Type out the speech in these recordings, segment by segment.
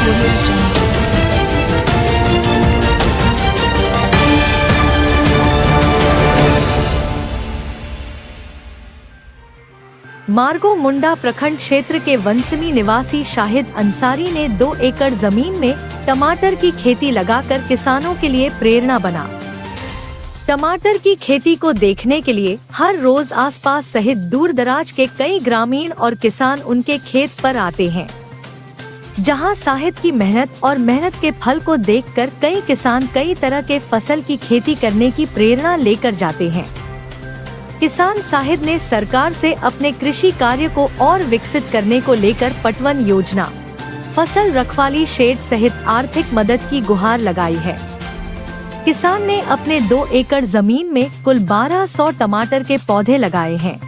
Audio Jungle. मार्गो मुंडा प्रखंड क्षेत्र के वंसमी निवासी शाहिद अंसारी ने 2 एकड़ जमीन में टमाटर की खेती लगाकर किसानों के लिए प्रेरणा बना। टमाटर की खेती को देखने के लिए हर रोज आसपास सहित दूर दराज के कई ग्रामीण और किसान उनके खेत पर आते हैं, जहां शाहिद की मेहनत के फल को देखकर कई किसान कई तरह के फसल की खेती करने की प्रेरणा लेकर जाते हैं। किसान शाहिद ने सरकार से अपने कृषि कार्य को और विकसित करने को लेकर पटवन योजना, फसल रखवाली शेड सहित आर्थिक मदद की गुहार लगाई है। किसान ने अपने 2 एकड़ जमीन में कुल 1200 टमाटर के पौधे लगाए हैं।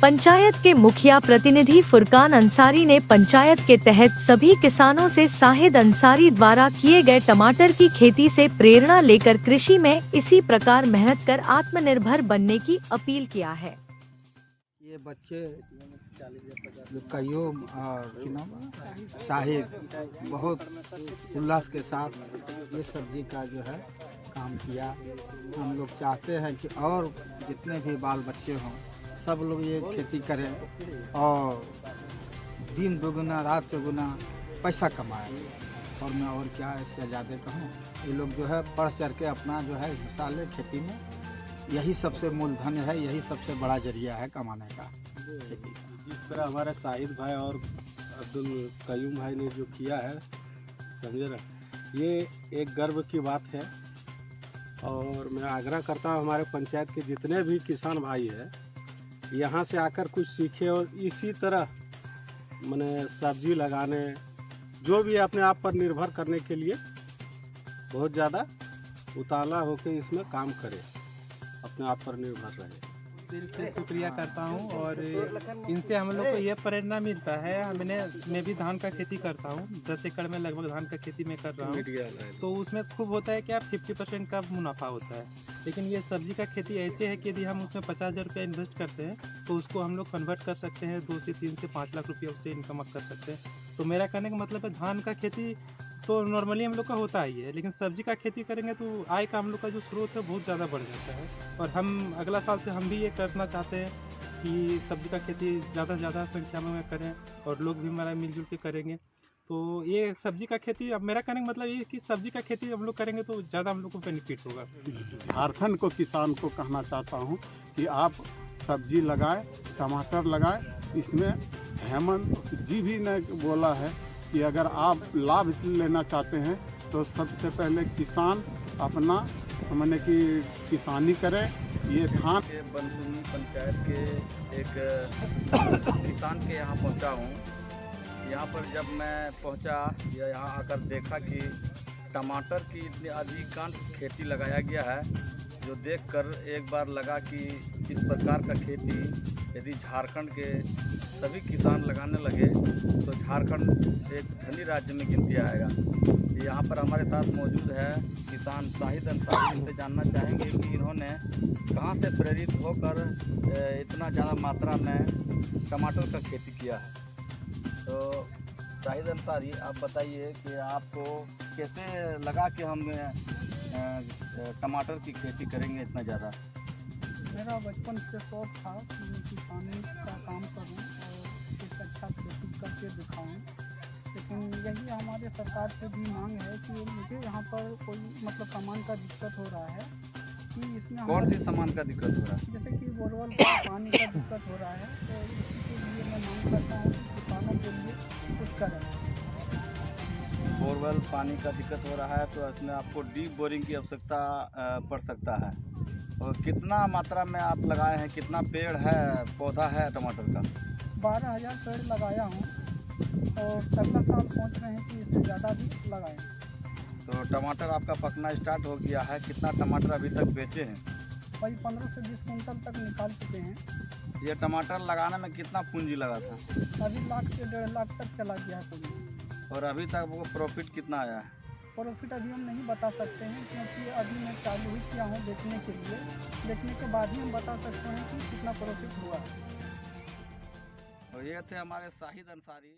पंचायत के मुखिया प्रतिनिधि फुरकान अंसारी ने पंचायत के तहत सभी किसानों से शाहिद अंसारी द्वारा किए गए टमाटर की खेती से प्रेरणा लेकर कृषि में इसी प्रकार मेहनत कर आत्मनिर्भर बनने की अपील किया है। ये बच्चे जो कयूम और शाहिद बहुत उल्लास के साथ ये सब्जी का जो है काम किया। हम लोग चाहते हैं कि और जितने भी बाल बच्चे हों सब लोग ये खेती करें और दिन दुगुना रात चौगुना पैसा कमाएं। और मैं और क्या इससे ज़्यादा कहूँ, ये लोग जो है बढ़ चढ़ के अपना जो है हिस्सा ले खेती में। यही सबसे मूलधन है, यही सबसे बड़ा जरिया है कमाने का खेती का। जिस तरह हमारे शाहिद भाई और अब्दुल कयूम भाई ने जो किया है, समझे ना, ये एक गर्व की बात है। और मैं आग्रह करता हूँ हमारे पंचायत के जितने भी किसान भाई हैं यहाँ से आकर कुछ सीखे और इसी तरह माने सब्जी लगाने, जो भी अपने आप पर निर्भर करने के लिए बहुत ज़्यादा उतावला होकर इसमें काम करे, अपने आप पर निर्भर रहे। दिल से शुक्रिया करता हूँ और इनसे हम लोग को ये प्रेरणा मिलता है। मैं भी धान का खेती करता हूँ, 10 एकड़ में लगभग धान का खेती में कर रहा हूँ। तो उसमें खूब होता है कि आप 50% का मुनाफा होता है, लेकिन ये सब्जी का खेती ऐसे है कि यदि हम उसमें 50,000 रुपया इन्वेस्ट करते हैं तो उसको हम लोग कन्वर्ट कर सकते हैं, 2 से 3 से 5 लाख रुपये उससे इनकम कर सकते हैं। तो मेरा कहने का मतलब है धान का खेती तो नॉर्मली हम लोग का होता ही है, लेकिन सब्जी का खेती करेंगे तो आय का हम लोग का जो स्रोत है बहुत ज़्यादा बढ़ जाता है। और हम अगला साल से हम भी ये करना चाहते हैं कि सब्जी का खेती ज़्यादा से ज़्यादा संख्या में करें और लोग भी हमारा मिलजुल के करेंगे। तो ये सब्जी का खेती, अब मेरा कहने का मतलब ये कि सब्जी का खेती हम लोग करेंगे तो ज़्यादा हम लोग को बेनिफिट होगा। झारखंड को किसान को कहना चाहता हूँ कि आप सब्जी लगाएं, टमाटर लगाएं। इसमें हेमंत जी भी ने बोला है कि अगर आप लाभ लेना चाहते हैं तो सबसे पहले किसान अपना मैंने कि किसानी करें। ये धान के वंसमी पंचायत के एक किसान के यहाँ पहुँचा हूँ। यहाँ पर जब मैं पहुँचा या यहाँ आकर देखा कि टमाटर की इतनी अधिकांश खेती लगाया गया है, जो देखकर एक बार लगा कि इस प्रकार का खेती यदि झारखंड के सभी किसान लगाने लगे तो झारखंड एक धनी राज्य में गिनती आएगा। यहाँ पर हमारे साथ मौजूद है किसान शाहिद अंसारी। इनसे जानना चाहेंगे कि इन्होंने कहाँ से प्रेरित होकर इतना ज़्यादा मात्रा में टमाटर का खेती किया है। तो शाहिद अंसारी, आप बताइए कि आपको कैसे लगा कि हम टमाटर की खेती करेंगे इतना ज़्यादा? मेरा बचपन से शौक था कि मैं किसानी का काम करूं और कुछ अच्छा प्रस्तुत करके दिखाऊं, लेकिन यही हमारे सरकार से भी मांग है कि मुझे यहाँ पर कोई मतलब सामान का दिक्कत हो रहा है कि इसमें कौन सी सामान का दिक्कत हो रहा है? जैसे कि बोरवेल का पानी का दिक्कत हो रहा है, तो इसी के लिए मैं मांग करता हूँ कि किसानों के लिए कुछ करें। बोरवेल पानी का दिक्कत हो रहा है तो इसमें आपको डीप बोरिंग की आवश्यकता पड़ सकता है। और कितना मात्रा में आप लगाए हैं, कितना पेड़ है, पौधा है टमाटर का? 12,000 पेड़ लगाया हूँ और अगला साल सोच रहे हैं कि इससे ज़्यादा भी लगाएं। तो टमाटर आपका पकना स्टार्ट हो गया है। कितना टमाटर अभी तक बेचे हैं? वही 15 से 20 कुंटल तक निकाल चुके हैं। ये टमाटर लगाने में कितना पूंजी लगा था? अभी 1 लाख से 1.5 लाख तक चला गया है पूंजी। और अभी तक वो प्रॉफिट कितना आया है? प्रॉफिट अभी हम नहीं बता सकते हैं, क्योंकि अभी मैं चालू ही किया हूँ बेचने के लिए। बेचने के बाद ही हम बता सकते हैं कि कितना प्रॉफिट हुआ है। और ये थे हमारे शाहिद अंसारी।